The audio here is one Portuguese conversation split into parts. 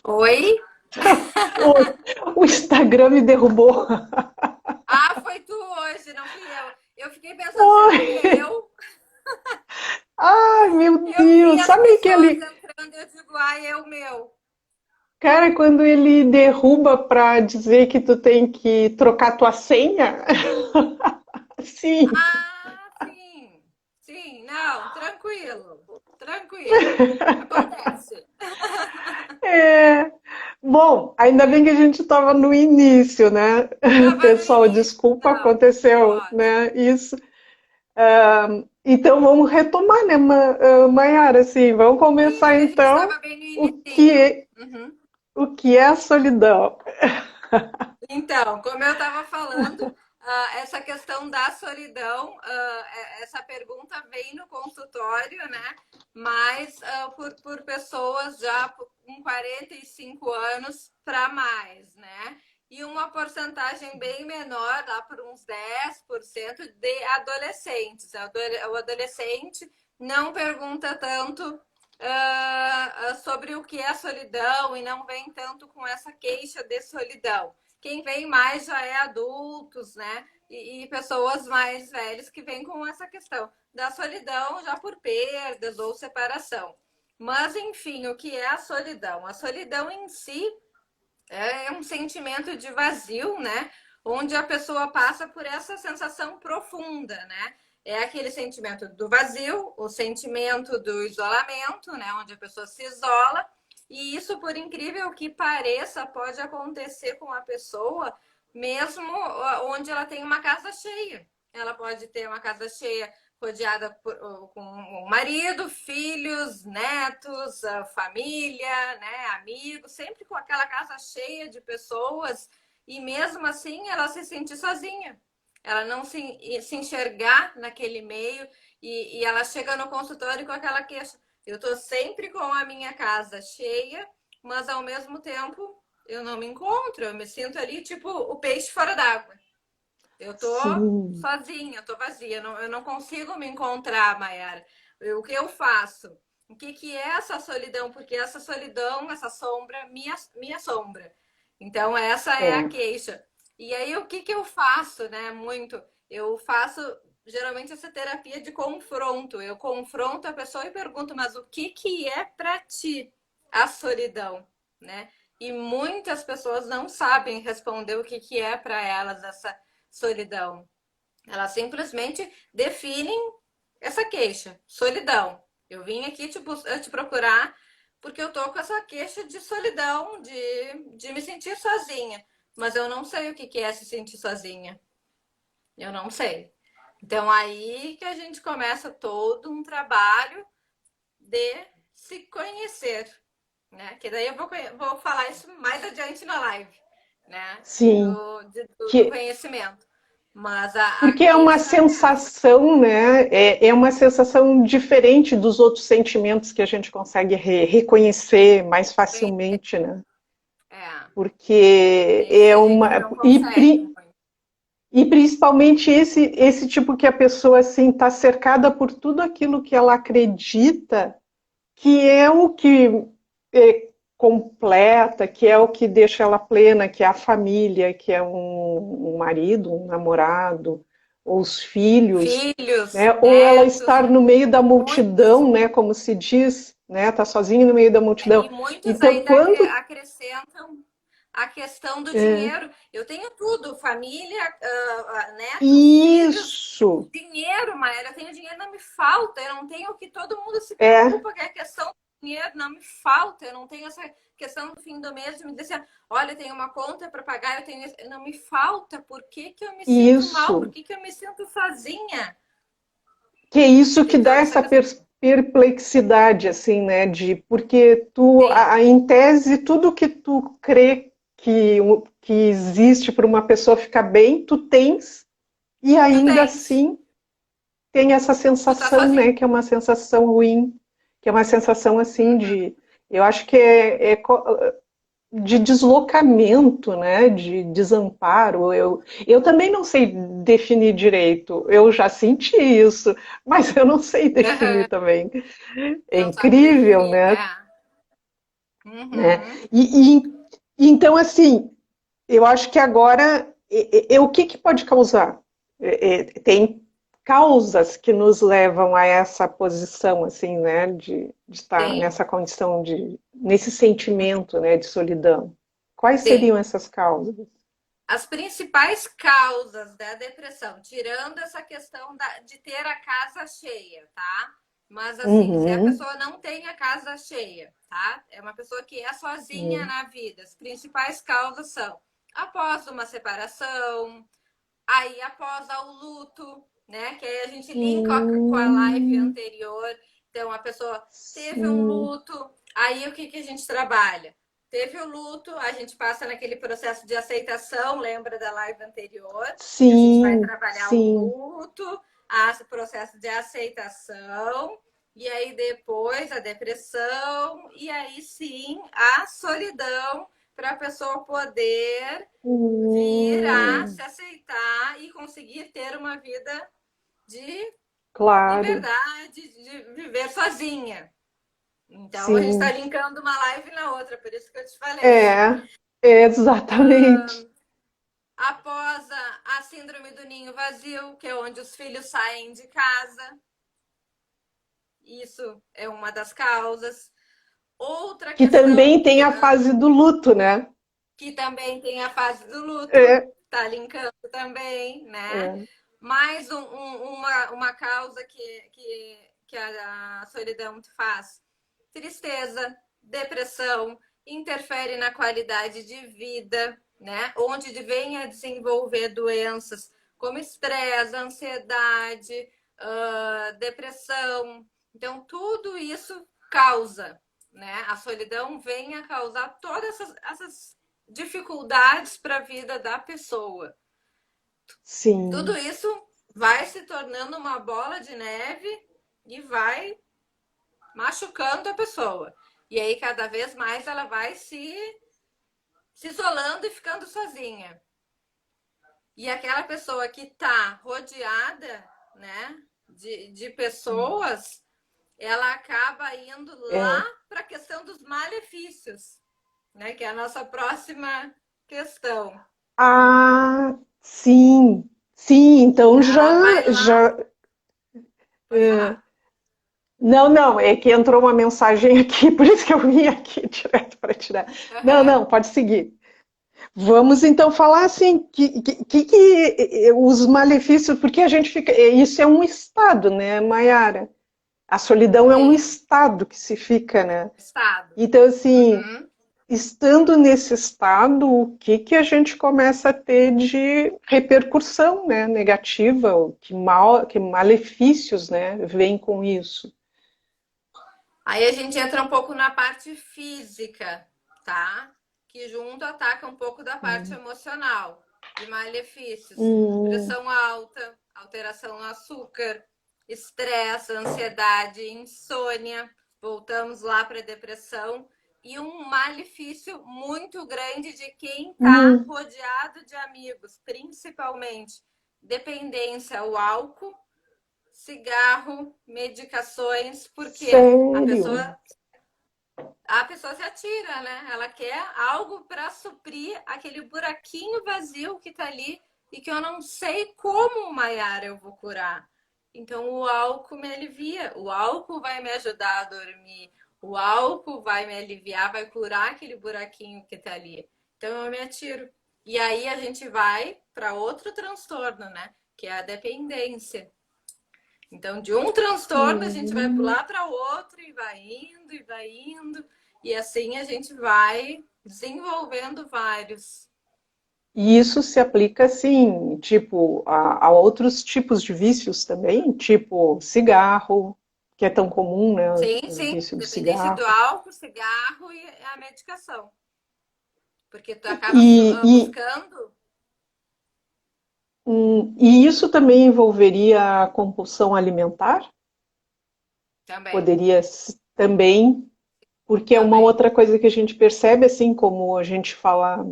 Oi? O Instagram me derrubou. Ah, foi tu hoje, não fui eu. Eu fiquei pensando, será que é Oi! eu? Ai, meu Eu vi Deus! as Sabe pessoas aquele entrando e eu digo, ai, é o meu. cara quando ele derruba para dizer que tu tem que trocar tua senha? Sim. Ah, sim. Sim, não, tranquilo. Tranquilo. Acontece. É. Bom, ainda bem que a gente estava no início, né? Tava no Pessoal, início. desculpa, Não, aconteceu, ótimo. né? Isso. Então vamos retomar, né, Maiara? Assim, vamos Sim, começar porque a gente então estava bem no o que inicinho. é, Uhum. o que é a solidão. Então, como eu estava falando, essa questão da solidão, essa pergunta vem no consultório, né? Mas por pessoas já com 45 anos para mais, né? E uma porcentagem bem menor, lá por uns 10% de adolescentes. O adolescente não pergunta tanto sobre o que é solidão e não vem tanto com essa queixa de solidão. Quem vem mais já é adultos, né? E pessoas mais velhas que vêm com essa questão da solidão já por perdas ou separação. Mas, enfim, o que é a solidão? A solidão em si é um sentimento de vazio, né? Onde a pessoa passa por essa sensação profunda, né? É aquele sentimento do vazio, o sentimento do isolamento, né? Onde a pessoa se isola. E isso, por incrível que pareça, pode acontecer com a pessoa mesmo onde ela tem uma casa cheia. Ela pode ter uma casa cheia rodeada com o marido, filhos, netos, a família, né, amigos, sempre com aquela casa cheia de pessoas e mesmo assim ela se sentir sozinha. Ela não se enxergar naquele meio e ela chega no consultório com aquela queixa. Eu estou sempre com a minha casa cheia, mas ao mesmo tempo eu não me encontro, eu me sinto ali tipo o peixe fora d'água. Eu tô Sim, sozinha, eu tô vazia, eu não consigo me encontrar, Mayara. O que eu faço? O que, que é essa solidão? Porque essa solidão, essa sombra, me assombra. Então, essa é a é. queixa. E aí, o que, que eu faço, né? Muito. Eu faço geralmente essa terapia de confronto. Eu confronto a pessoa e pergunto, mas o que é para ti a solidão, né? E muitas pessoas não sabem responder o que é para elas essa solidão. Elas simplesmente definem essa queixa, solidão. Eu vim aqui te procurar porque eu tô com essa queixa de solidão, de me sentir sozinha. Mas eu não sei o que é se sentir sozinha. Eu não sei. Então aí que a gente começa todo um trabalho de se conhecer, né? Que daí eu vou falar isso mais adiante na live, né? Sim, Do que conhecimento. Mas a porque é uma queixa é essa. sensação, né? É uma sensação diferente dos outros sentimentos que a gente consegue reconhecer mais facilmente, né? É, Porque esse é a gente uma não consegue muito. e principalmente esse tipo que a pessoa assim está cercada por tudo aquilo que ela acredita que é o que completa, que é o que deixa ela plena, que é a família, que é um marido, um namorado, ou os filhos, Filhos, né? Ou ela netos, estar no meio da muitos, multidão, né? Como se diz, né? Tá sozinha no meio da multidão. e muitos Então, ainda quando acrescentam a questão do é, dinheiro. Eu tenho tudo, família, netos, filhos, isso dinheiro, Maera, eu tenho dinheiro, não me falta, eu não tenho o que todo mundo se é preocupa, que é a questão do dinheiro, não me falta, eu não tenho essa questão do fim do mês de me dizer, assim, olha, eu tenho uma conta para pagar, não me falta, por que, que eu me sinto mal, por isso que, que eu me sinto sozinha? que é isso que Tem dá toda essa essa questão. perplexidade, assim, né? De porque tu, Sim, em tese, tudo que tu crê que existe para uma pessoa ficar bem, tu tens, e tu ainda tens, assim tem essa tu tá sensação, sozinho. né? Que é uma sensação ruim, que é uma sensação assim Uhum. de, eu acho que de deslocamento, né, de desamparo. Eu também não sei definir direito. Eu já senti isso, mas eu não sei definir também. É Não sabe incrível, definir, né? é. né? Uhum. Então, assim, eu acho que agora, o que pode causar? Tem causas que nos levam a essa posição, assim, né, de estar Sim, nessa condição nesse sentimento, né, de solidão. Quais sim. seriam essas causas? As principais causas da depressão, tirando essa questão de ter a casa cheia, tá? Mas assim, se a Uhum, pessoa não tem a casa cheia, tá? É uma pessoa que é sozinha na vida. As principais causas são após uma separação, aí após o luto, né? Que aí a gente linka com a live hum, anterior. Então a pessoa teve um sim, luto, aí o que, que a gente trabalha? Teve o luto, a gente passa naquele processo de aceitação, lembra da live anterior? Que a gente vai sim, trabalhar o sim. luto, o processo de aceitação, e aí depois a depressão, e aí sim a solidão para a pessoa poder vir a Hum, se aceitar e conseguir ter uma vida de claro, liberdade, de viver sozinha. Então a gente está sim. linkando uma live na outra, por isso que eu te falei. É, exatamente. Após a síndrome do ninho vazio, que é onde os filhos saem de casa, isso é uma das causas. Outra Que questão também tem a fase do luto, né? que também tem a fase do luto, É, tá linkando também, né? é. Mais uma causa que a solidão te faz. Tristeza, depressão, interfere na qualidade de vida, né? Onde vem a desenvolver doenças como estresse, ansiedade, depressão. Então, tudo isso causa, né? A solidão vem a causar todas essas dificuldades para a vida da pessoa. Tudo Sim, isso vai se tornando uma bola de neve e vai machucando a pessoa. E aí, cada vez mais, ela vai se isolando e ficando sozinha. E aquela pessoa que está rodeada, né, de pessoas, ela acaba indo lá é. para a questão dos malefícios, né, que é a nossa próxima questão. Ah, sim, sim, então Ela vai lá, já. pode falar. Não, não, é que entrou uma mensagem aqui, por isso que eu vim aqui direto para tirar. Não, Uhum. não, pode seguir. Vamos então falar assim, os malefícios, porque a gente fica, isso é um estado, né, Mayara? A solidão é um Sim, estado que se fica, né? estado. Então, assim, Uhum. estando nesse estado, o que a gente começa a ter de repercussão, né, negativa, que malefícios, né, vêm com isso? Aí a gente entra um pouco na parte física, tá? Que junto ataca um pouco da parte Hum, emocional, de malefícios. hum, Pressão alta, alteração no açúcar, estresse, ansiedade, insônia. Voltamos lá para a depressão. E um malefício muito grande de quem está hum, rodeado de amigos, principalmente dependência ao álcool, cigarro, medicações, porque sério? a pessoa se atira, né? Ela quer algo para suprir aquele buraquinho vazio que tá ali e que eu não sei como, Maiara, eu vou curar. Então o álcool me alivia, o álcool vai me ajudar a dormir, o álcool vai me aliviar, vai curar aquele buraquinho que tá ali. Então eu me atiro. E aí a gente vai para outro transtorno, né? Que é a dependência. Então, de um transtorno, a gente vai Hum. pular para outro e vai indo e vai indo. E assim a gente vai desenvolvendo vários. E isso se aplica, assim, tipo, a outros tipos de vícios também, tipo cigarro, que é tão comum, né, Sim, o sim. vício do Dependência do cigarro. álcool, cigarro e a medicação. Porque tu acaba E, buscando e isso também envolveria a compulsão alimentar? também. Poderia também, porque é uma Também. outra coisa que a gente percebe, assim, como a gente fala,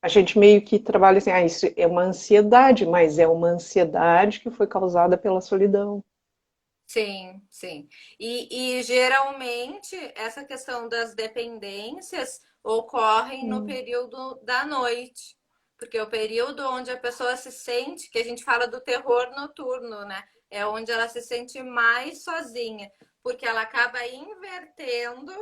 a gente meio que trabalha assim, isso é uma ansiedade, mas é uma ansiedade que foi causada pela solidão. Sim, sim. E geralmente essa questão das dependências ocorrem no Hum, período da noite, porque é o período onde a pessoa se sente, que a gente fala do terror noturno, né? É onde ela se sente mais sozinha, porque ela acaba invertendo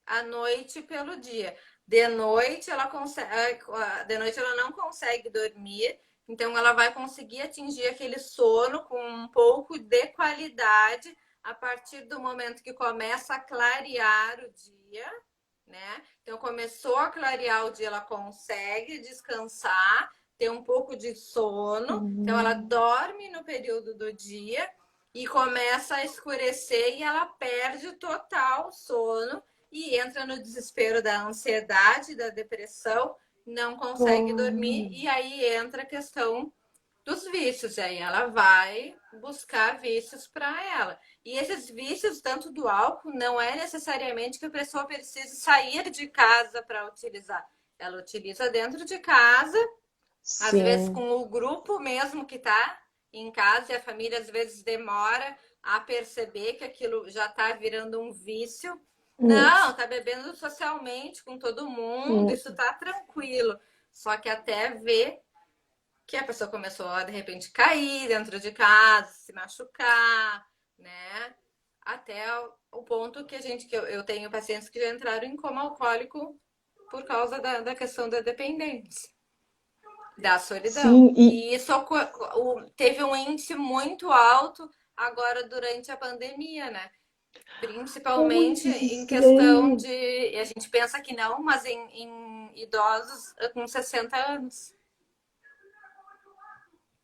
a noite pelo dia. De noite ela consegue, de noite ela não consegue dormir, então, ela vai conseguir atingir aquele sono com um pouco de qualidade a partir do momento que começa a clarear o dia, né? Então, começou a clarear o dia, ela consegue descansar, ter um pouco de sono. Então, ela hum, dorme no período do dia e começa a escurecer e ela perde total sono e entra no desespero da ansiedade, da depressão, não consegue dormir oh, e aí entra a questão dos vícios. E aí ela vai buscar vícios para ela. E esses vícios, tanto do álcool, não é necessariamente que a pessoa precise sair de casa para utilizar. Ela utiliza dentro de casa, às vezes sim. com o grupo mesmo que está em casa, e a família às vezes demora a perceber que aquilo já está virando um vício. Hum, Não, tá bebendo socialmente com todo mundo, hum, isso tá tranquilo. Só que até ver que a pessoa começou a de repente cair dentro de casa, se machucar, né? Até o ponto que eu tenho pacientes que já entraram em coma alcoólico por causa da questão da dependência, da solidão. sim, e E isso teve um índice muito alto agora durante a pandemia, né? Principalmente em pois questão é. de. A gente pensa que não, mas em idosos com 60 anos.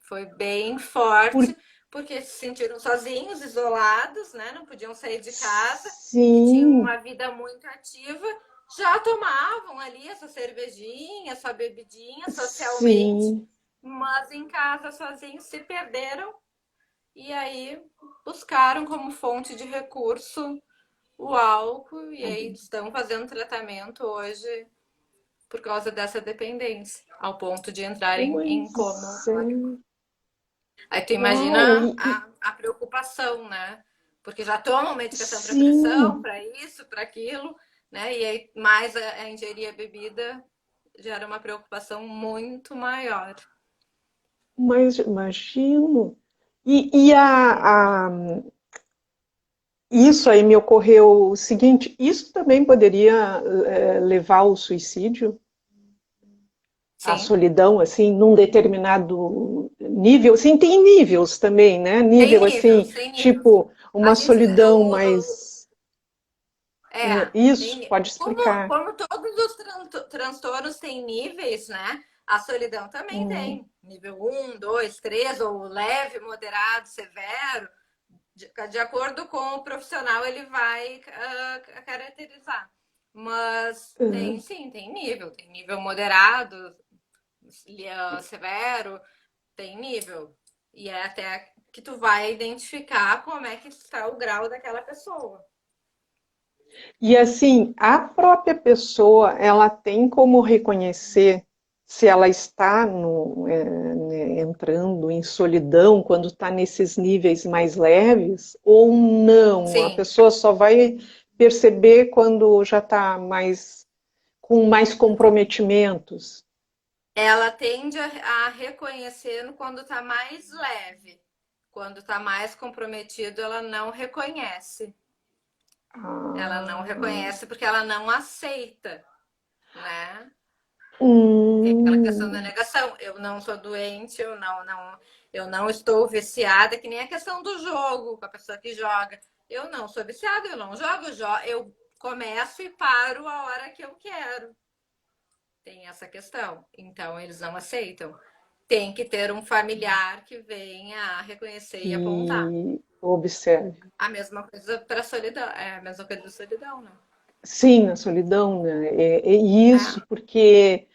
Foi bem Por, forte, porque se sentiram sozinhos, isolados, né? Não podiam sair de casa, que tinham sim, uma vida muito ativa, já tomavam ali a sua cervejinha, a sua bebidinha socialmente, sim. mas em casa sozinhos se perderam e aí buscaram como fonte de recurso o álcool e aí estão fazendo tratamento hoje por causa dessa dependência, ao ponto de entrarem em coma. Pois é. Aí tu Uau, imagina a preocupação, né? Porque já tomam medicação para pressão, sim, para isso, para aquilo, né? E aí mais a ingerir a bebida gera uma preocupação muito maior. mas imagino. E isso aí me ocorreu o seguinte: isso também poderia levar ao suicídio, à Sim. solidão, assim, num determinado nível. Sim, tem níveis também, né? Nível Tem níveis, assim, tem níveis. tipo A uma gente. solidão mais. Isso, Tem, pode explicar. como todos os transtornos têm níveis, né? A solidão também Hum, tem. Nível um, 2, 3, ou leve, moderado, severo. De acordo com o profissional, ele vai caracterizar. Mas tem hum. sim, tem nível moderado, severo, tem nível. E é até que tu vai identificar como é que está o grau daquela pessoa. E assim, a própria pessoa, ela tem como reconhecer se ela está né, entrando em solidão quando está nesses níveis mais leves ou não. A Sim, pessoa só vai perceber quando já está mais com mais comprometimentos. ela tende a reconhecer quando está mais leve. Quando está mais comprometido, ela não reconhece. Ela não Ah, reconhece porque ela não aceita, né? Tem aquela questão da hum, negação. Eu não sou doente, eu não estou viciada, que nem a questão do jogo, com a pessoa que joga. Eu não sou viciada, eu não jogo, eu começo e paro a hora que eu quero. Tem essa questão. Então, eles não aceitam. Tem que ter um familiar que venha a reconhecer e apontar. que observe. A mesma coisa para a solidão. É a mesma coisa da solidão, né? Sim, a solidão, né? É isso, É, porque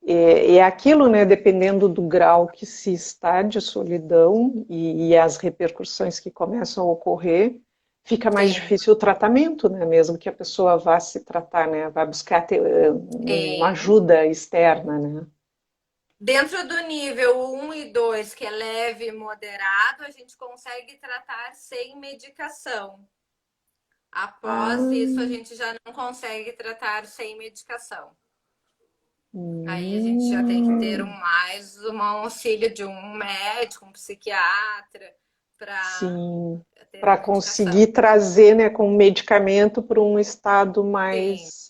é aquilo, né? Dependendo do grau que se está de solidão e as repercussões que começam a ocorrer, fica mais sim, difícil o tratamento, né? Mesmo que a pessoa vá se tratar, né? Vá buscar uma sim. ajuda externa, né? Dentro do nível 1 e 2, que é leve e moderado, a gente consegue tratar sem medicação. Após isso, a Ah, gente já não consegue tratar sem medicação. Aí a gente já tem que ter hum, um auxílio de um médico, um psiquiatra, para sim, ter a para medicação. conseguir trazer, né, com o medicamento para um estado Sim, mais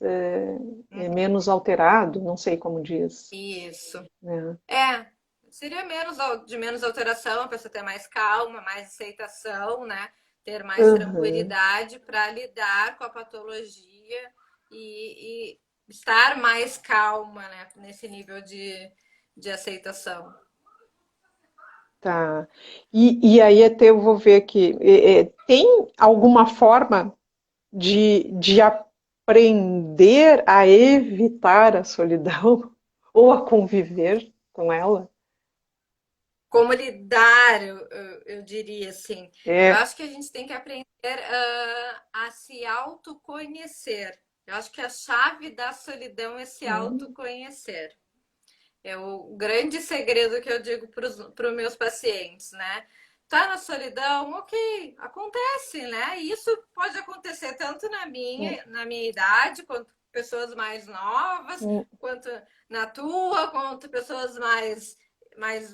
uhum, menos alterado, não sei como diz, isso. né? É, seria de menos alteração, a pessoa ter mais calma, mais aceitação, né? Ter mais Aham. tranquilidade para lidar com a patologia e estar mais calma, né? Nesse nível de aceitação. Tá. E aí até eu vou ver aqui. Tem alguma forma de aprender a evitar a solidão ou a conviver com ela? Como lidar, eu diria assim. Eu É. acho que a gente tem que aprender a se autoconhecer. Eu acho que a chave da solidão é se Hum, autoconhecer. É o grande segredo que eu digo para os meus pacientes, né? Tá na solidão, ok, acontece, né? E isso pode acontecer tanto hum, na minha idade, quanto pessoas mais novas, hum, quanto na tua, quanto pessoas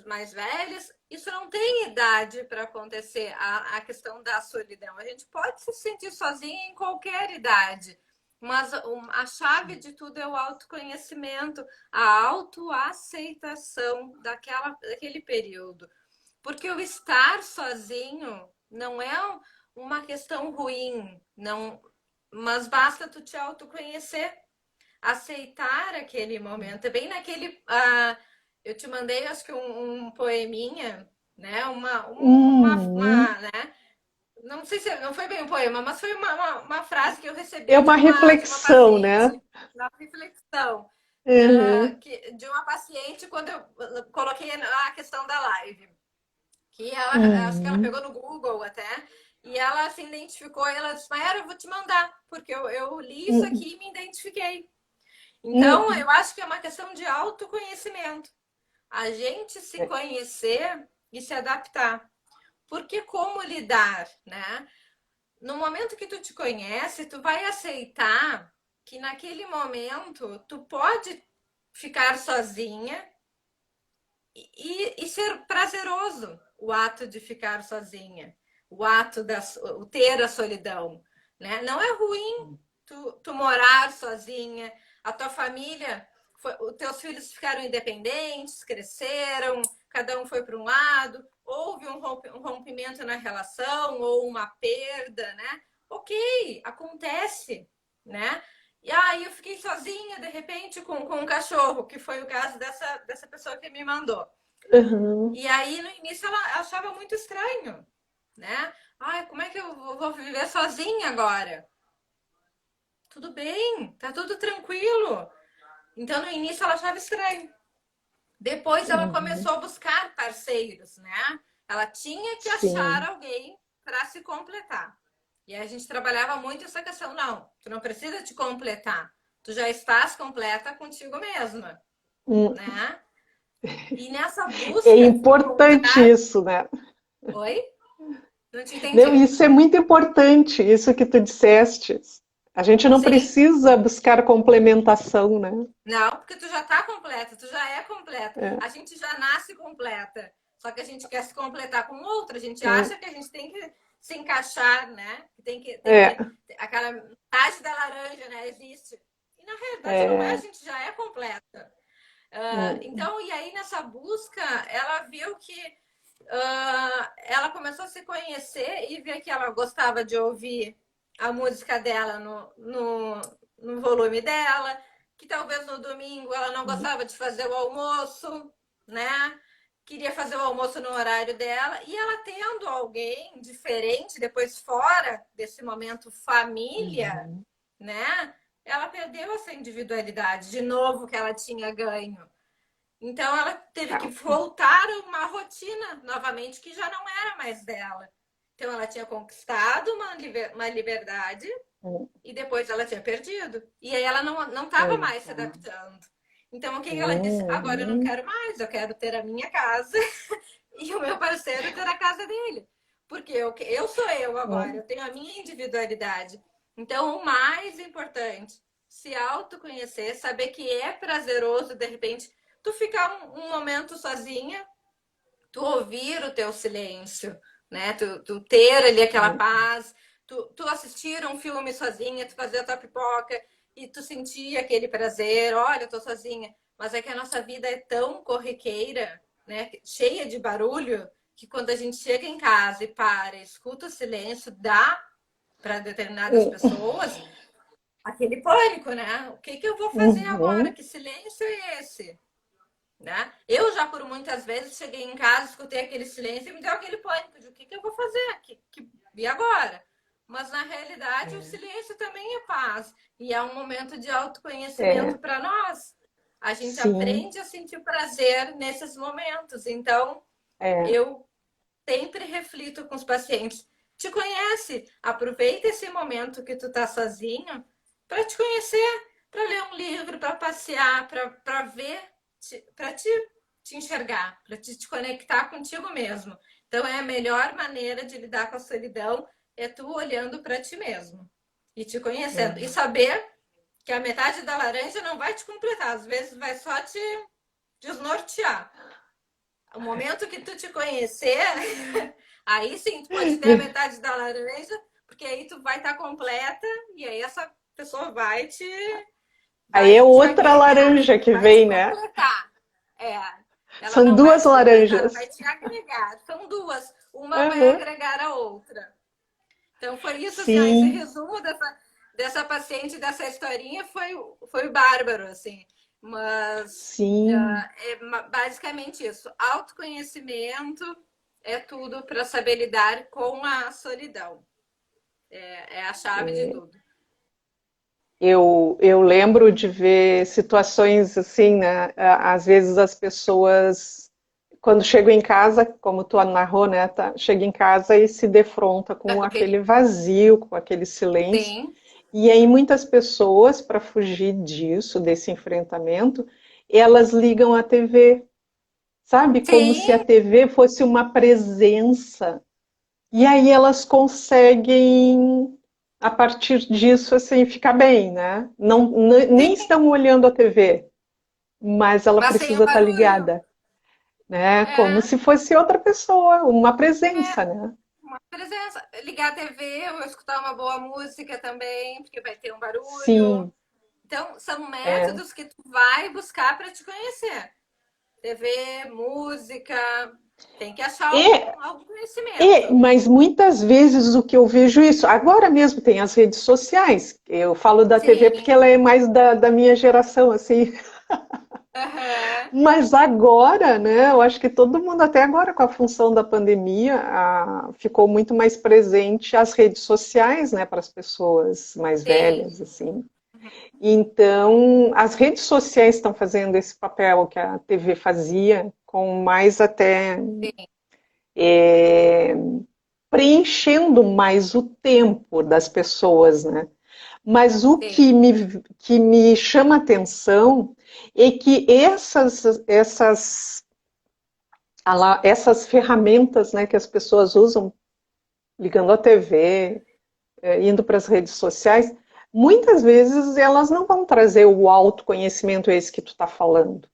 mais velhas. Isso não tem idade para acontecer, a questão da solidão. A gente pode se sentir sozinha em qualquer idade. Mas a chave de tudo é o autoconhecimento, a autoaceitação daquele período. Porque o estar sozinho não é uma questão ruim, não, mas basta tu te autoconhecer, aceitar aquele momento. É bem naquele. Eu te mandei, acho que um poeminha, né? hum. Né? Não sei se não foi bem um poema, mas foi uma frase que eu É recebi uma de uma reflexão, né? paciente, na reflexão Uhum, de uma paciente quando eu coloquei a questão da live. Que ela, acho que ela uhum, pegou no Google até, e ela se identificou, e ela disse, Mayara, eu vou te mandar, porque eu li isso uhum, aqui e me identifiquei. Então, uhum. eu acho que é uma questão de autoconhecimento. A gente se É, conhecer e se adaptar. Porque como lidar, né? No momento que tu te conhece, tu vai aceitar que naquele momento tu pode ficar sozinha e ser prazeroso o ato de ficar sozinha, o ter a solidão, né? Não é ruim tu morar sozinha, a tua família, os teus filhos ficaram independentes, cresceram, cada um foi para um lado, houve um rompimento na relação ou uma perda, né? Ok, acontece, né? E aí eu fiquei sozinha, de repente, com um cachorro, que foi o caso dessa pessoa que me mandou. uhum, E aí, no início, ela achava muito estranho, né? Ai, como é que eu vou viver sozinha agora? Tudo bem, tá tudo tranquilo. Então, no início, ela achava estranho. Depois, ela uhum. começou a buscar parceiros, né? Ela tinha que achar Sim. alguém para se completar. E a gente trabalhava muito essa questão. Não, tu não precisa te completar. Tu já estás completa contigo mesma, Hum. né? E nessa É busca de importante encontrar. isso, né? Oi? Não te Não, entendi. isso é muito importante, isso que tu disseste. A gente não Sim. precisa buscar complementação, né? Não, porque tu já tá completa, tu já é completa. É, A gente já nasce completa. Só que a gente quer se completar com outro. A gente hum, acha que a gente tem que se encaixar, né? Tem é, que. Aquela metade da laranja, né? Existe. E na realidade não é, a é, gente já é completa. hum, Então, e aí nessa busca, ela viu que ela começou a se conhecer e ver que ela gostava de ouvir a música dela no volume dela, que talvez no domingo ela não gostava de fazer o almoço, né? Queria fazer o almoço no horário dela, e ela tendo alguém diferente depois fora desse momento família, uhum. né? Ela perdeu essa individualidade de novo que ela tinha ganho. Então ela teve que Ah, voltar a uma rotina novamente que já não era mais dela. Então ela tinha conquistado uma liberdade hum, e depois ela tinha perdido. E aí ela não estava é, mais se tá. adaptando. Então, o que que ela disse? Agora eu não Hum, quero mais, eu quero ter a minha casa e o meu parceiro ter a casa dele. Porque eu sou eu agora, hum, eu tenho a minha individualidade. Então, o mais importante, se autoconhecer, saber que é prazeroso, de repente, tu ficar um momento sozinha, tu ouvir o teu silêncio, né? Tu ter ali aquela hum, paz, tu assistir um filme sozinha, tu fazer a tua pipoca e tu sentir aquele prazer, olha, eu tô sozinha. Mas é que a nossa vida é tão corriqueira, né? Cheia de barulho, que quando a gente chega em casa e para, escuta o silêncio, dá para determinadas hum, pessoas aquele pânico, né? O que que eu vou fazer agora? uhum. Que silêncio é esse? Né? Eu já por muitas vezes cheguei em casa, escutei aquele silêncio e me deu aquele pânico de o que, que eu vou fazer? E agora? Mas na realidade o É, silêncio também é paz e é um momento de autoconhecimento é, para nós. A gente sim, aprende a sentir prazer nesses momentos. Então, é, eu sempre reflito com os pacientes. Te conhece, aproveita esse momento que tu tá sozinho para te conhecer, para ler um livro, para passear, para ver, para te enxergar, para te conectar contigo mesmo. Então é a melhor maneira de lidar com a solidão é tu olhando para ti mesmo e te conhecendo e é. saber que a metade da laranja não vai te completar, às vezes vai só te desnortear. O momento que tu te conhecer, aí sim, tu pode ter a metade da laranja, porque aí tu vai estar completa e aí essa pessoa Aí é vai te outra agregar, laranja que vai te vem, né? completar. É, ela São não vai duas te completar, ela vai laranjas. te agregar. São duas, uma vai Aham. agregar a outra. Então foi isso assim, ó, esse Sim, resumo dessa paciente, dessa historinha foi bárbaro, assim. Mas sim. é basicamente isso. Autoconhecimento é tudo para saber lidar com a solidão. É a chave de É, tudo. eu lembro de ver situações assim, né? Às vezes as pessoas, quando chegam em casa, como tu narrou, né? Chega em casa e se defronta com aquele vazio, com aquele silêncio. Sim, E aí muitas pessoas, para fugir disso, desse enfrentamento, elas ligam a TV, sabe? Como se a sim, TV fosse uma presença. E aí elas conseguem, a partir disso, assim, ficar bem, né? Não, nem sim. estão olhando a TV, mas ela Mas sem o precisa estar barulho. ligada, né? Como É, se fosse outra pessoa, uma é presença, né? uma presença. Ligar a TV, ou escutar uma boa música também, porque vai ter um barulho. Sim, Então, são é. métodos que tu vai buscar para te conhecer. TV, música, tem que achar E, algum conhecimento. mas muitas vezes o que eu vejo isso, agora mesmo tem as redes sociais. Eu falo da TV porque Sim. ela é mais da minha geração, assim. Aham. Mas agora, né, eu acho que todo mundo, até agora com a função da pandemia, ficou muito mais presente as redes sociais, né, para as pessoas mais Sim. velhas, assim. Então, as redes sociais estão fazendo esse papel que a TV fazia, com mais até Sim. preenchendo mais o tempo das pessoas, né? Mas o Sim. que me chama atenção é que essas ferramentas, né, que as pessoas usam, ligando a TV, indo para as redes sociais, muitas vezes elas não vão trazer o autoconhecimento esse que tu está falando.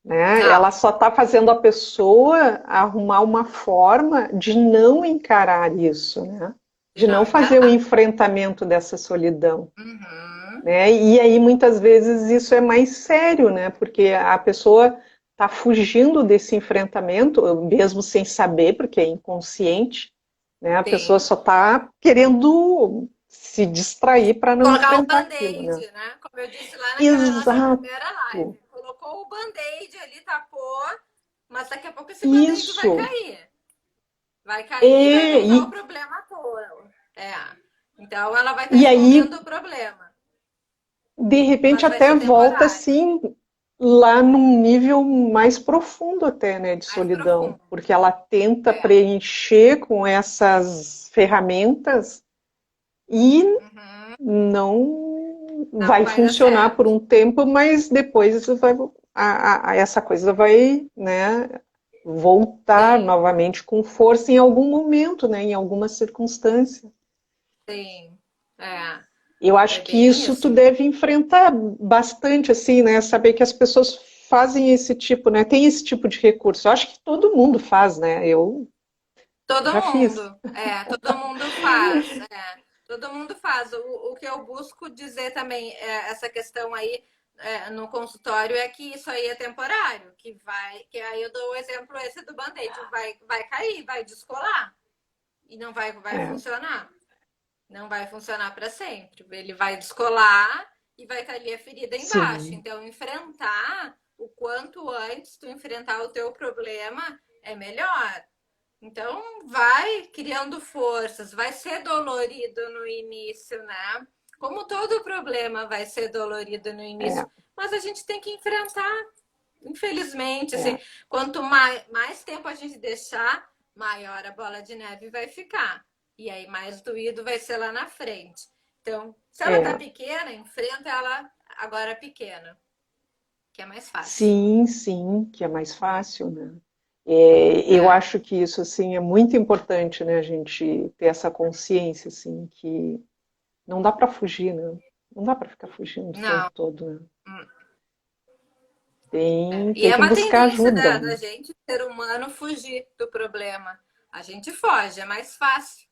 Né? Ela Não. só está fazendo a pessoa arrumar uma forma de não encarar isso, né? De De não não fazer o encarar. enfrentamento dessa solidão. Uhum. Né? E aí muitas vezes isso é mais sério, né? Porque a pessoa está fugindo desse enfrentamento, mesmo sem saber, porque é inconsciente, né? A pessoa Sim. só está querendo se distrair para não Colocar o enfrentar aquilo, né? band-aid, né? Como eu disse lá naquela nossa Exato, primeira live. Colocou o band-aid ali, tapou, mas daqui a pouco esse band-aid vai isso. cair. Vai cair e vai É, voltar o problema à toa. É. Então ela vai estar e aí escondendo o problema, de repente mas vai até ser volta temporário, assim lá num nível mais profundo até, né, de mais solidão, profundo. porque ela tenta É. preencher com essas ferramentas e Uhum. não não vai vai dar funcionar por certo. um tempo, mas depois essa coisa vai, né, voltar Sim, novamente com força em algum momento, né, em alguma circunstância. sim. É, Eu é acho que bem isso tu isso. deve enfrentar bastante, assim, né, saber que as pessoas fazem esse tipo, né, tem esse tipo de recurso. Eu acho que todo mundo faz, né, eu já fiz. Todo mundo faz, todo mundo faz. O que eu busco dizer também, essa questão aí no consultório é que isso aí é temporário, que aí eu dou o exemplo esse do band-aid, vai cair, vai descolar e não vai É, funcionar. Não vai funcionar para sempre. Ele vai descolar e vai estar ali a ferida embaixo. sim, Então, enfrentar o quanto antes tu enfrentar o teu problema é melhor. Então, vai criando forças, vai ser dolorido no início, né? Como todo problema vai ser dolorido no é, início, mas a gente tem que enfrentar, infelizmente, assim, é, quanto mais tempo a gente deixar, maior a bola de neve vai ficar. E aí mais doído vai ser lá na frente. Então, se ela tá é. pequena, enfrenta ela agora pequena, que é mais fácil. Sim, sim, que é mais fácil, né? É, eu É, acho que isso, assim, é muito importante, né, a gente ter essa consciência, assim, que não dá para fugir, né? Não dá para ficar fugindo o tempo não. todo, né? Hum, Tem, E tem é que uma buscar tendência ajuda, da né? gente, ser humano, fugir do problema. A gente foge, é mais fácil.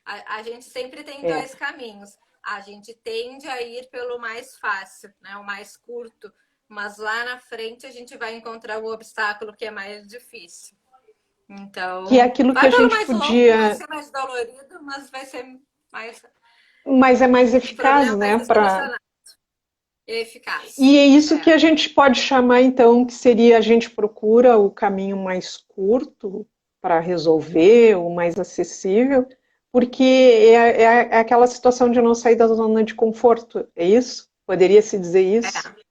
A gente sempre tem É, dois caminhos. A gente tende a ir pelo mais fácil, né? O mais curto. Mas lá na frente a gente vai encontrar o obstáculo que é mais difícil. que é Então, aquilo que vai a pelo gente mais longo, vai podia, ser mais dolorido, mas vai ser mais. mas é mais O eficaz, problema vai né? ser solucionado. É eficaz. E é isso que É. a gente pode chamar, então, que seria a gente procura o caminho mais curto para resolver, o mais acessível, porque é aquela situação de não sair da zona de conforto, é isso? Poderia se dizer isso? É.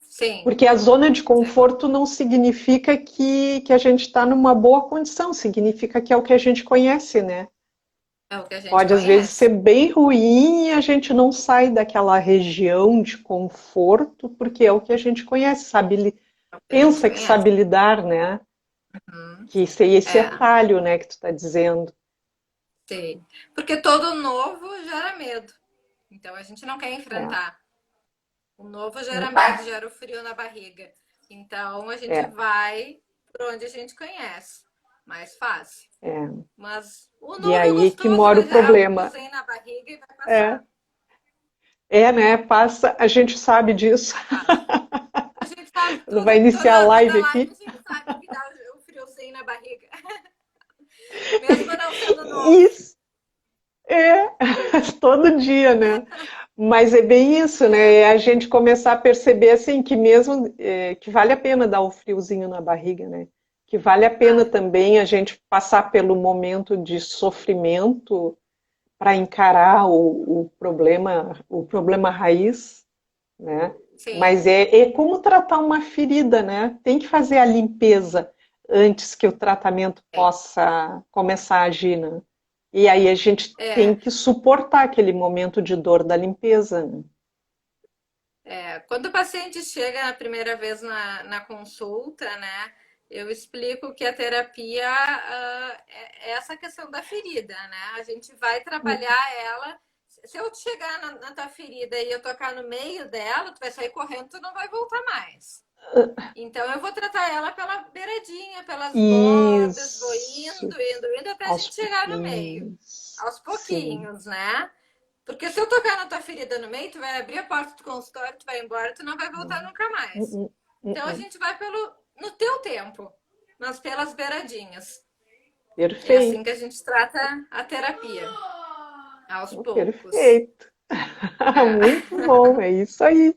Sim. Porque a zona de Sim. conforto não significa que a gente está numa boa condição, significa que é o que a gente conhece, né? É o que a gente Pode às vezes ser conhece. bem ruim e a gente não sai daquela região de conforto, porque é o que a gente conhece, sabe, É o que a gente pensa que conhece. sabe lidar, né? Uhum. Que seria esse É. atalho, né, que tu está dizendo. Sim. Porque todo novo gera medo. Então a gente não quer É, enfrentar. O novo gera é, medo, gera o frio na barriga. Então a gente é, vai por onde a gente conhece. Mais fácil. é. Mas o E novo é aí que gostoso, mora o vai gerar um problema. friozinho na barriga e vai É, passar. né? Passa, a gente sabe disso. Passa. A gente sabe Quando vai tudo. iniciar a Toda live live a aqui. gente sabe que dá o friozinho na barriga. Mesmo não sendo novo. Isso, é, todo dia, né? Mas é bem isso, É, né? É a gente começar a perceber assim que mesmo que vale a pena dar o friozinho na barriga, né? Que vale a pena vale. também a gente passar pelo momento de sofrimento para encarar o problema raiz, né? Mas Sim. é como tratar uma ferida, né? Tem que fazer a limpeza antes que o tratamento É. possa começar a agir, né? E aí a gente tem É. que suportar aquele momento de dor da limpeza, né? Quando o paciente chega a primeira vez na consulta, né, eu explico que a terapia é essa questão da ferida, né? A gente vai trabalhar ela. Se eu chegar na tua ferida e eu tocar no meio dela, tu vai sair correndo, tu não vai voltar mais. Então eu vou tratar ela pela beiradinha, pelas bordas, vou Isso, indo até a aos gente chegar no meio, pouquinhos, aos sim. pouquinhos, né? Porque se eu tocar na tua ferida no meio, tu vai abrir a porta do consultório, tu vai embora, tu não vai voltar nunca mais. Uh, uh, Então a uh. gente vai no teu tempo, mas pelas beiradinhas. É assim que Perfeito, a gente trata a terapia, aos poucos. perfeito. É, Muito bom, é isso aí.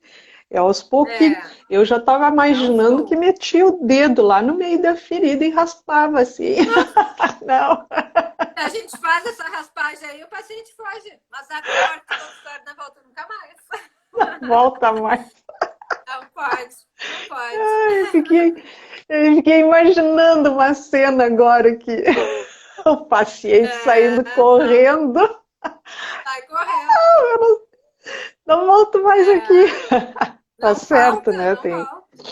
É aos pouquinhos. é, Eu já estava é aos imaginando que poucos. metia o dedo lá no meio da ferida e raspava assim. Não, A gente faz essa raspagem aí, o paciente foge, mas abre a porta do consultório, não volta nunca mais. não volta mais. Não pode, não pode. Eu fiquei imaginando uma cena agora que o paciente saindo Não, correndo. sai correndo. não volto mais aqui. É, Tá não certo, volta, né? não Tem. volta.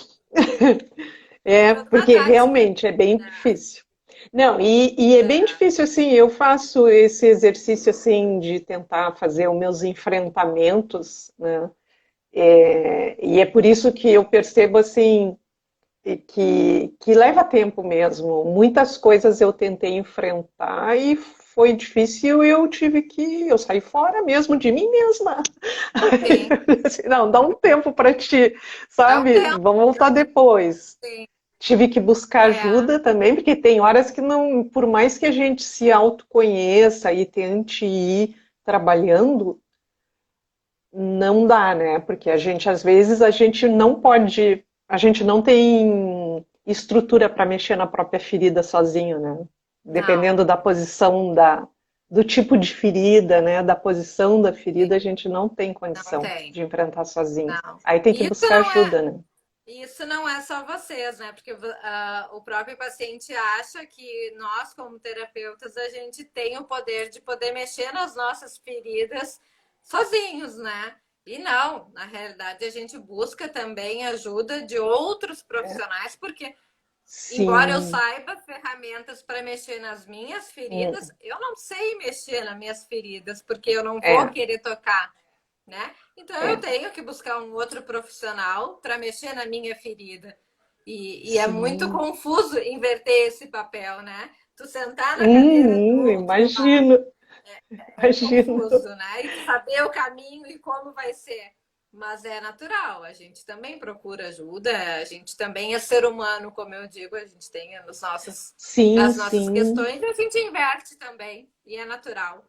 É, Toda uma porque tática. realmente é bem É, difícil. Não, e é bem é, difícil, assim, eu faço esse exercício, assim, de tentar fazer os meus enfrentamentos, né? E é por isso que eu percebo, assim, que leva tempo mesmo. Muitas coisas eu tentei enfrentar e foi difícil e eu saí fora mesmo de mim mesma. Aí sim. eu disse, não, dá um tempo para ti, Dá um sabe? tempo, Vamos voltar depois. sim. Tive que buscar É, ajuda também, porque tem horas que não, por mais que a gente se autoconheça e tente ir trabalhando, não dá, né? Porque a gente, às vezes, a gente não pode, a gente não tem estrutura para mexer na própria ferida sozinho, né? não, Dependendo da posição do tipo de ferida, né? Da posição da ferida, a sim, gente não tem não condição tem, de enfrentar sozinho. não. Aí tem que Isso buscar não é, ajuda, né? isso não é só vocês, né? Porque o próprio paciente acha que nós, como terapeutas, a gente tem o poder de poder mexer nas nossas feridas sozinhos, né? E não, na realidade, a gente busca também ajuda de outros profissionais, porque embora eu Sim. saiba ferramentas para mexer nas minhas feridas, eu não sei mexer nas minhas feridas, porque eu não vou É, querer tocar, né? Então eu é, tenho que buscar um outro profissional para mexer na minha ferida. E é muito sim. confuso inverter esse papel, né? Tu sentar na cadeira do outro lado Imagino, é imagino. confuso, né? E tu saber o caminho e como vai ser. Mas é natural, a gente também procura ajuda, a gente também é ser humano, como eu digo, a gente tem Sim, as nossas sim. questões e a gente inverte também, e é natural.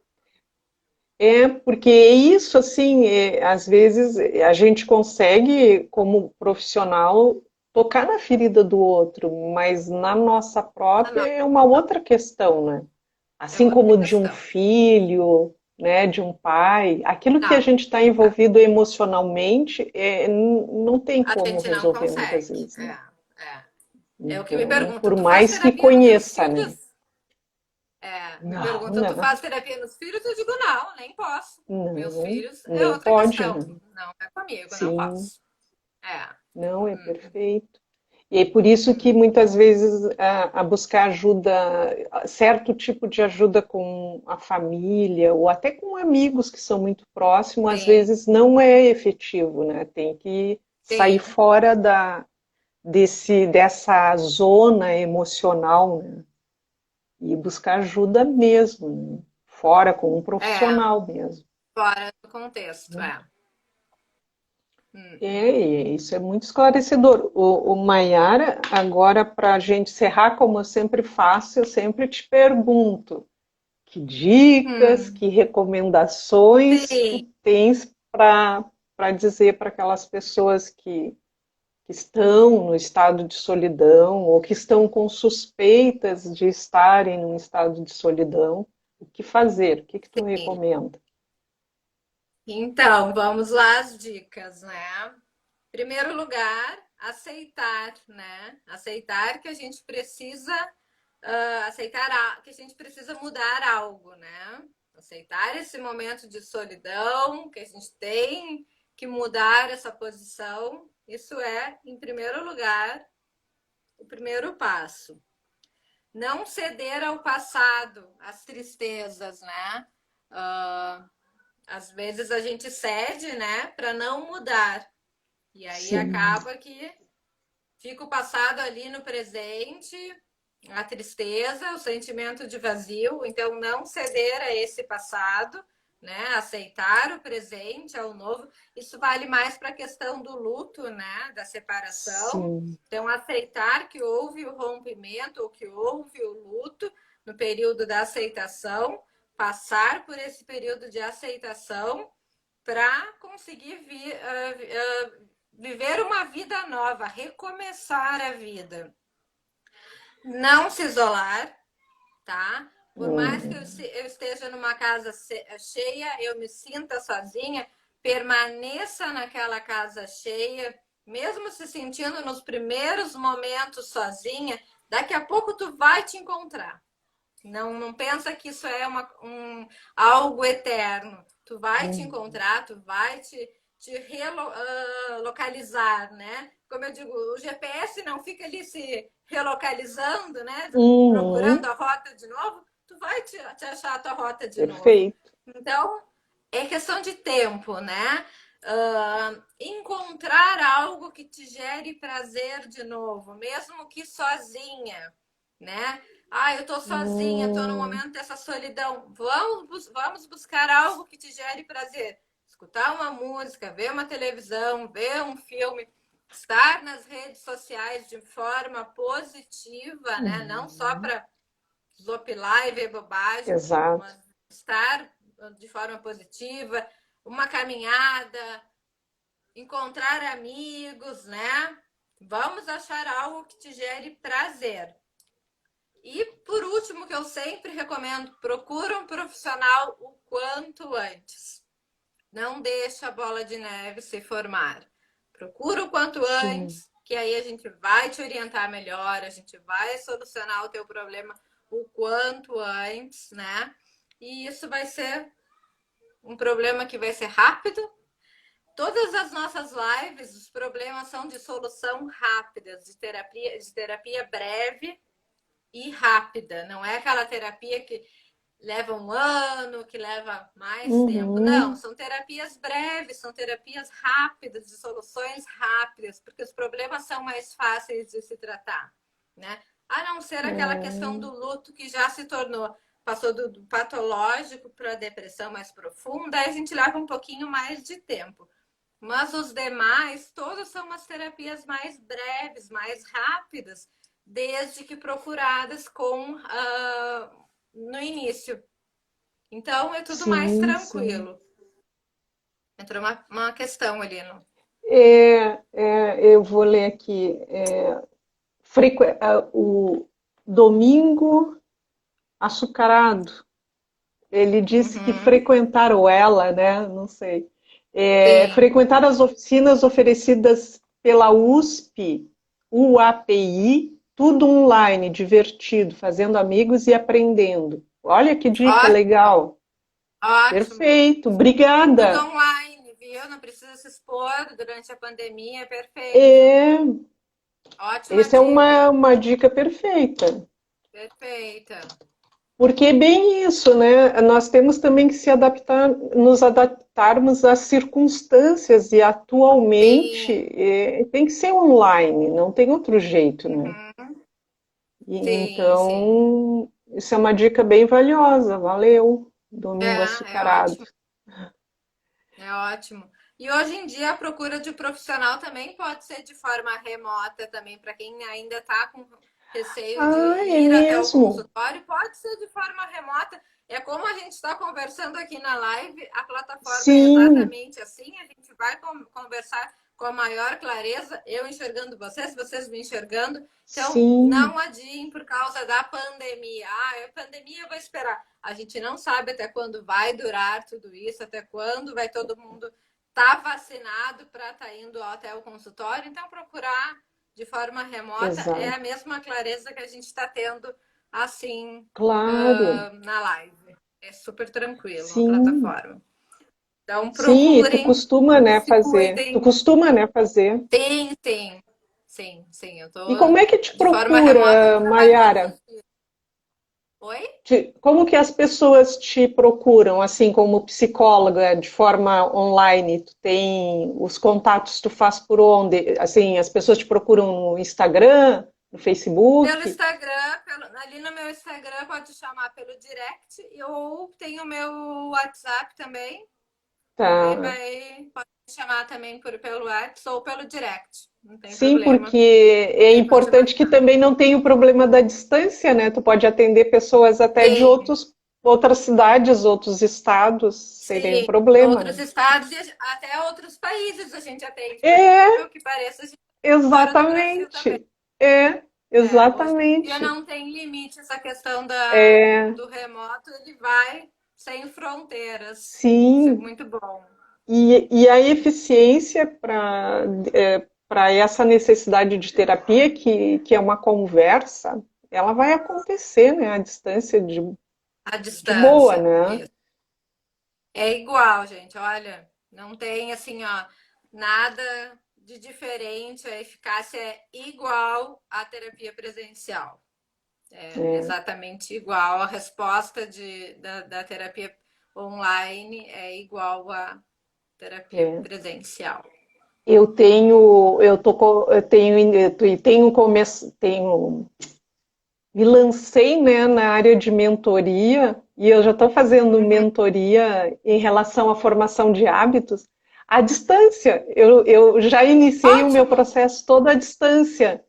É, porque isso, assim, às vezes a gente consegue, como profissional, tocar na ferida do outro, mas na nossa Ah, própria não, é uma outra questão, né? é Assim outra como de um questão. filho, né, de um pai, aquilo que a Não, gente está envolvido emocionalmente, não tem a como gente não resolver muitas consegue. vezes, né? É o que me Então, pergunta. por Tu faz mais que terapia nos teus conheça, né? filhos? É, me Não, pergunta, tu não, faz terapia nos filhos? Eu digo, não, nem posso. Meus não, filhos é nem outra pode, questão. né? Não é comigo, não Sim, posso. É. não, é Hum, perfeito. E é por isso que hum, muitas vezes a buscar ajuda, certo tipo de ajuda com a família ou até com amigos que são muito próximos, às sim, vezes não é efetivo, né? Tem que sair sim. fora dessa zona emocional, né? E buscar ajuda mesmo, né? Fora com um É, profissional mesmo. fora do contexto, Né? é. Hum, E isso é muito esclarecedor. O Maiara, agora para a gente encerrar, como eu sempre faço, eu sempre te pergunto que dicas, hum. que recomendações Sim, tu tens para dizer para aquelas pessoas que estão no estado de solidão ou que estão com suspeitas de estarem num estado de solidão, o que fazer? O que que tu sim. recomenda? Então, vamos lá as dicas, né? Primeiro lugar, aceitar, né? Aceitar que a gente precisa aceitar que a gente precisa mudar algo, né? Aceitar esse momento de solidão, que a gente tem que mudar essa posição. Isso é, em primeiro lugar, o primeiro passo. Não ceder ao passado, às tristezas, né? Uh, Às vezes a gente cede, né, para não mudar. E aí Sim, acaba que fica o passado ali no presente, a tristeza, o sentimento de vazio. Então, não ceder a esse passado, né? Aceitar o presente, ao novo. Isso vale mais para a questão do luto, né? Da separação. sim, Então, aceitar que houve o rompimento ou que houve o luto no período da aceitação, passar por esse período de aceitação para conseguir viver uma vida nova, recomeçar a vida. Não se isolar, tá? Por mais que hum, eu esteja numa casa cheia, eu me sinta sozinha, permaneça naquela casa cheia, mesmo se sentindo nos primeiros momentos sozinha, daqui a pouco tu vai te encontrar. Não pensa que isso é algo eterno. Tu vai te Uhum. encontrar, tu vai te relocalizar, né? Como eu digo, o GPS não fica ali se relocalizando, né? Procurando Uhum. a rota de novo, tu vai te achar a tua rota de novo. Perfeito. Então, é questão de tempo, né? Encontrar algo que te gere prazer de novo, mesmo que sozinha, né? Ah, eu tô sozinha, tô no Hum, momento dessa solidão. Vamos buscar algo que te gere prazer. Escutar uma música, ver uma televisão, ver um filme, estar nas redes sociais de forma positiva, né? Não só uhum. para desopilar e ver bobagem, Exato. mas estar de forma positiva, uma caminhada, encontrar amigos, né? Vamos achar algo que te gere prazer. E por último, que eu sempre recomendo, procura um profissional o quanto antes. Não deixa a bola de neve se formar. Procura o quanto Sim, antes, que aí a gente vai te orientar melhor, a gente vai solucionar o teu problema o quanto antes, né? E isso vai ser um problema que vai ser rápido. Todas as nossas lives, os problemas são de solução rápida, de terapia breve e rápida. Não é aquela terapia que leva um ano, que leva mais tempo. Não, uhum. são terapias breves, são terapias rápidas, de soluções rápidas, porque os problemas são mais fáceis de se tratar, né? A não ser aquela questão do luto que já se tornou, passou do patológico para a depressão mais profunda, aí a gente leva um pouquinho mais de tempo. Mas os demais, todos são umas terapias mais breves, mais rápidas, desde que procuradas com no início. Então é tudo mais Sim, sim. tranquilo. Entrou uma questão ali no. Eu vou ler aqui. O domingo açucarado. Ele disse que Uhum, frequentar, ou ela, né? Não sei. sim. Frequentar as oficinas oferecidas pela USP, UAPI, tudo online, divertido, fazendo amigos e aprendendo. Olha que dica Ótimo, legal. ótimo. Perfeito, Tudo obrigada. online, viu? Não precisa se expor durante a pandemia, é perfeito. É, Ótima essa é dica. uma dica perfeita. Perfeita. Porque é bem isso, né? Nós temos também que se adaptar, nos adaptarmos às circunstâncias e atualmente Sim. tem que ser online, não tem outro jeito, né? Uhum. E, Sim, sim. então, isso é uma dica bem valiosa, valeu, domingo É açucarado. ótimo. É ótimo. E hoje em dia a procura de profissional também pode ser de forma remota também, para quem ainda está com receio de Ah, é ir até o mesmo? consultório, pode ser de forma remota. É como a gente está conversando aqui na live, a plataforma é Sim, exatamente assim, a gente vai conversar com a maior clareza, eu enxergando vocês, vocês me enxergando. Então, sim, não adiem por causa da pandemia. Ah, é pandemia, eu vou esperar. A gente não sabe até quando vai durar tudo isso, até quando vai todo mundo estar vacinado para estar indo até o consultório. Então, procurar de forma remota é a exato, mesma clareza que a gente está tendo assim claro, na live. É super tranquilo a sim. plataforma. Então, Sim, e tu procurem costuma, e né, se fazer. Tu cuidem. costuma, né, fazer. Sim, sim. Sim, sim. Eu E estou como é que te de forma remota, procura, mas vai todos Mayara? os dias. Oi? Como que as pessoas te procuram, assim, como psicóloga, de forma online? Tu tem os contatos, tu faz por onde? Assim, as pessoas te procuram no Instagram, no Pelo Facebook? Instagram, ali no meu Instagram pode chamar pelo direct, ou tem o meu WhatsApp também. Aí Tá. pode chamar também pelo WhatsApp ou pelo direct. Não tem Sim, problema. porque é Aí pode importante que marcar. também não tenha o problema da distância, né? Tu pode atender pessoas até de Sim, outras cidades, outros estados, seria um sim. problema, Outros né? estados e até outros países a gente atende, por É, incrível que pareça, a gente tá fora do Brasil também. exatamente. É, Hoje em dia exatamente. não tem limite essa questão É, do remoto, ele vai sem fronteiras. Isso é sim. muito bom. E a eficiência para essa necessidade de terapia, que é uma conversa, ela vai acontecer, né? À distância A de boa, distância. né? Isso. É igual, gente. Olha, não tem assim, ó, nada de diferente. A eficácia é igual à terapia presencial. É É, exatamente igual. A resposta da terapia online é igual à terapia é. presencial. Me lancei, né, na área de mentoria e eu já estou fazendo Uhum. mentoria em relação à formação de hábitos à distância. Eu já iniciei o meu Ótimo! processo todo à distância,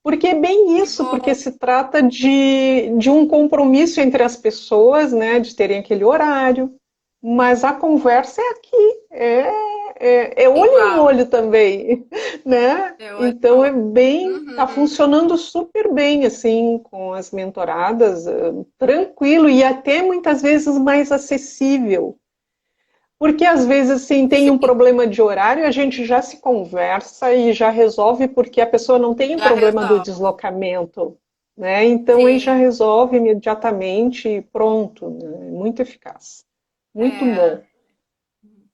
porque é bem Que isso, porque bom! se trata de um compromisso entre as pessoas, né, de terem aquele horário, mas a conversa é aqui, é olho no Igual. olho também, né? É olho no Então é olho. bem, tá Uhum. funcionando super bem assim com as mentoradas, tranquilo e até muitas vezes mais acessível. Porque às vezes assim tem um Sim, problema de horário, a gente já se conversa e já resolve porque a pessoa não tem o já problema do resolve. deslocamento, né? Então aí já Sim, resolve imediatamente e pronto, né? Muito eficaz. Muito é. bom.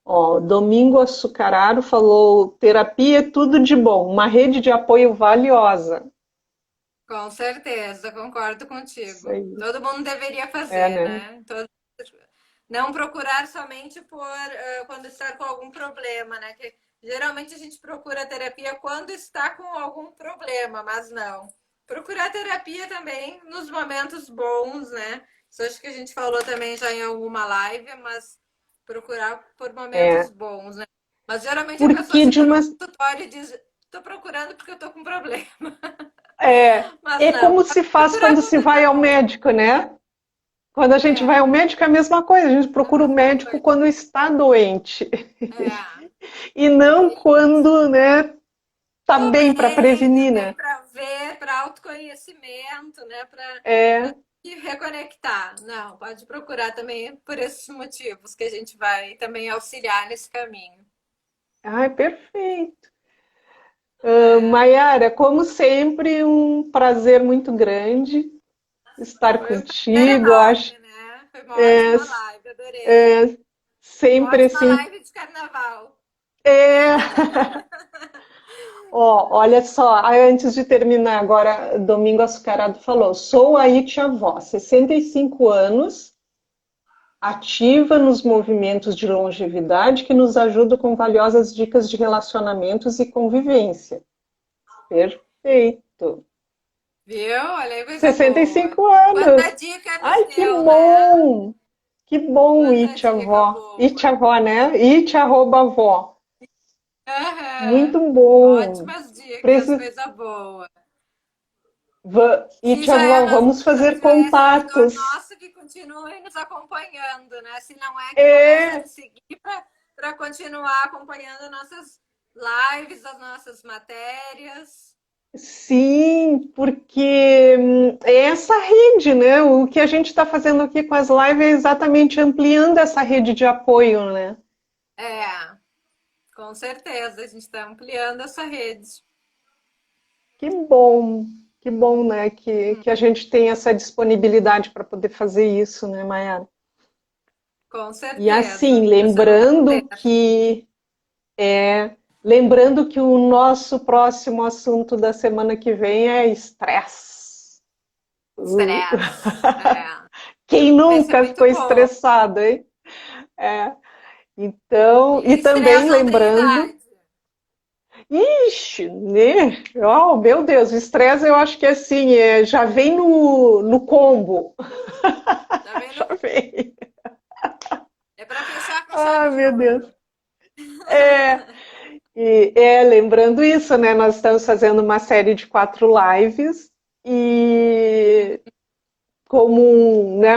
Ó, Domingo Açucararo falou: terapia é tudo de bom, uma rede de apoio valiosa. Com certeza, concordo Isso contigo. aí. Todo mundo deveria É, fazer, né? né? Não procurar somente por quando está com algum problema, né? Que geralmente a gente procura terapia quando está com algum problema, mas não. Procurar terapia também nos momentos bons, né? Isso acho que a gente falou também já em alguma live, mas procurar por É. momentos bons, né? Mas geralmente a pessoa Porque de chega no uma. consultório e diz: tô procurando porque eu tô com problema. É, Mas é não, como pode se faz procurar quando se quando vai tá ao bom. médico, né? Quando a gente vai É, ao médico é a mesma coisa, a gente é a procura o mesma médico coisa. quando está doente É, e é não bem. quando, né, tá Tô bem para bem, prevenir, também né? para ver, para autoconhecimento, né? Para É, se reconectar. Não, pode procurar também por esses motivos que a gente vai também auxiliar nesse caminho. ai, perfeito. É, Maiara, como sempre, um prazer muito grande estar foi um prazer contigo. Eu acho enorme, né? Foi uma é, ótima live, adorei. Uma sempre ótima assim. live de carnaval. É, ó, olha só, antes de terminar agora, Domingo Açucarado falou: sou a Itiavó, 65 anos, ativa nos movimentos de longevidade que nos ajuda com valiosas dicas de relacionamentos e convivência. Perfeito. Viu? Olha aí, coisa sessenta e boa. cinco Quanta anos. dica nos Ai, que deu, né? bom! Que bom, Quanta dica Itiavó. boa. Itiavó, né? Iti@vó. Aham. Muito bom. Ótimas dicas, Preci- coisa boa. Se já é, Itiavó, vamos fazer já é seguidor contatos. nosso, que continue nos acompanhando, né? Se não é, que comece a É, nos seguir para continuar acompanhando nossas lives, as nossas matérias. sim, porque é essa rede, né? O que a gente está fazendo aqui com as lives é exatamente ampliando essa rede de apoio, né? É, com certeza, a gente está ampliando essa rede. Que bom, né? Que a gente tem essa disponibilidade para poder fazer isso, né, Mayara? Com E assim, certeza, está sendo um prazer. lembrando que o nosso próximo assunto da semana que vem é estresse. Estresse. É. Quem Vai ser nunca muito ficou bom. estressado, hein? É, então, E e também estresse não tem lembrando, idade. ixi, né? Oh, meu Deus, o estresse eu acho que assim, já vem no combo. Tá vendo? Já vem. É para fechar com Ah, chave de meu Deus. ouro. É, lembrando isso, né? Nós estamos fazendo uma série de 4 lives e como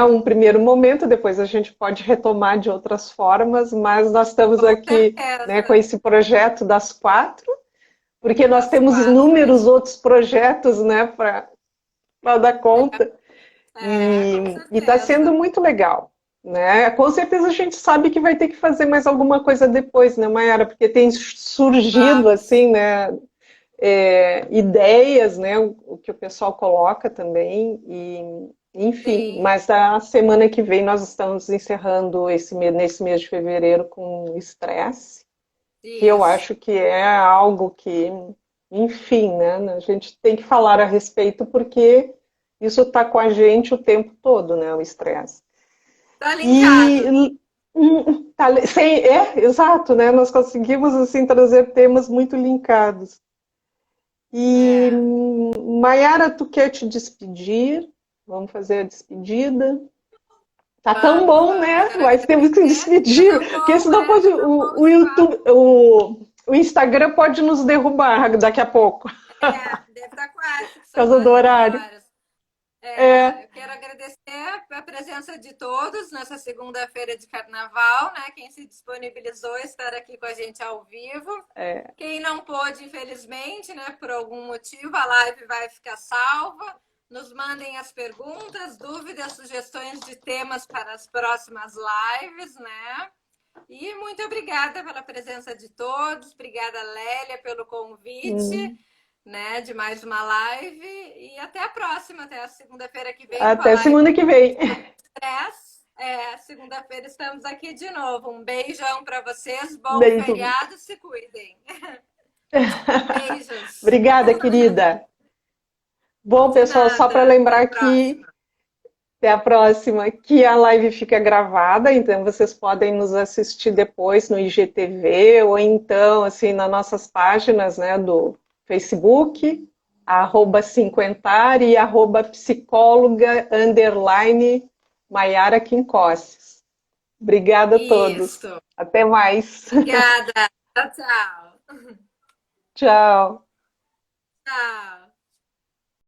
um primeiro momento, depois a gente pode retomar de outras formas, mas nós estamos Com aqui, né, com certeza. esse projeto das 4, porque nós Das temos quatro, inúmeros isso. outros projetos, né, para dar conta, Com e está sendo certeza. muito legal. Né? Com certeza a gente sabe que vai ter que fazer mais alguma coisa depois, né, Mayara? Porque tem surgido Vamos. assim, né, ideias, né, o que o pessoal coloca também, Enfim, Sim, mas a semana que vem nós estamos encerrando nesse mês de fevereiro com estresse, que eu isso. acho que é algo que, enfim, né, a gente tem que falar a respeito porque isso está com a gente o tempo todo, né, o estresse. Tá E linkado. exato, né? Nós conseguimos assim trazer temas muito linkados. E É. Maiara, tu quer te despedir? Vamos fazer a despedida. Tá tão Vamos, bom, vamos. né? Quero Mas temos que agradecer. Já despedir, deu porque bom, senão pode, já deu bom o esse papo. YouTube, o Instagram pode nos derrubar daqui a pouco, por É, deve estar quase, que são causa do 11 horário. horas. É, É, eu quero agradecer a presença de todos nessa segunda-feira de carnaval, né? Quem se disponibilizou a estar aqui com a gente ao vivo. é, Quem não pôde, infelizmente, né, por algum motivo, a live vai ficar salva. Nos mandem as perguntas, dúvidas, sugestões de temas para as próximas lives, né? E muito obrigada pela presença de todos. Obrigada, Lélia, pelo convite, hum, né, de mais uma live. E até a próxima, até a segunda-feira que vem com a até live semana que vem. sobre estresse. É, segunda-feira estamos aqui de novo. Um beijão para vocês, bom Beijo. feriado, se cuidem. Beijos. Obrigada, querida. Bom, De pessoal, só para nada. Até a lembrar que próxima. até a próxima, que a live fica gravada, então vocês podem nos assistir depois no IGTV ou então assim nas nossas páginas, né, do Facebook, @cinquentar e @psicóloga underline Maiara Quincosses. Obrigada a todos. Isso. Até mais. Obrigada. Tchau, tchau. Tchau. Tchau.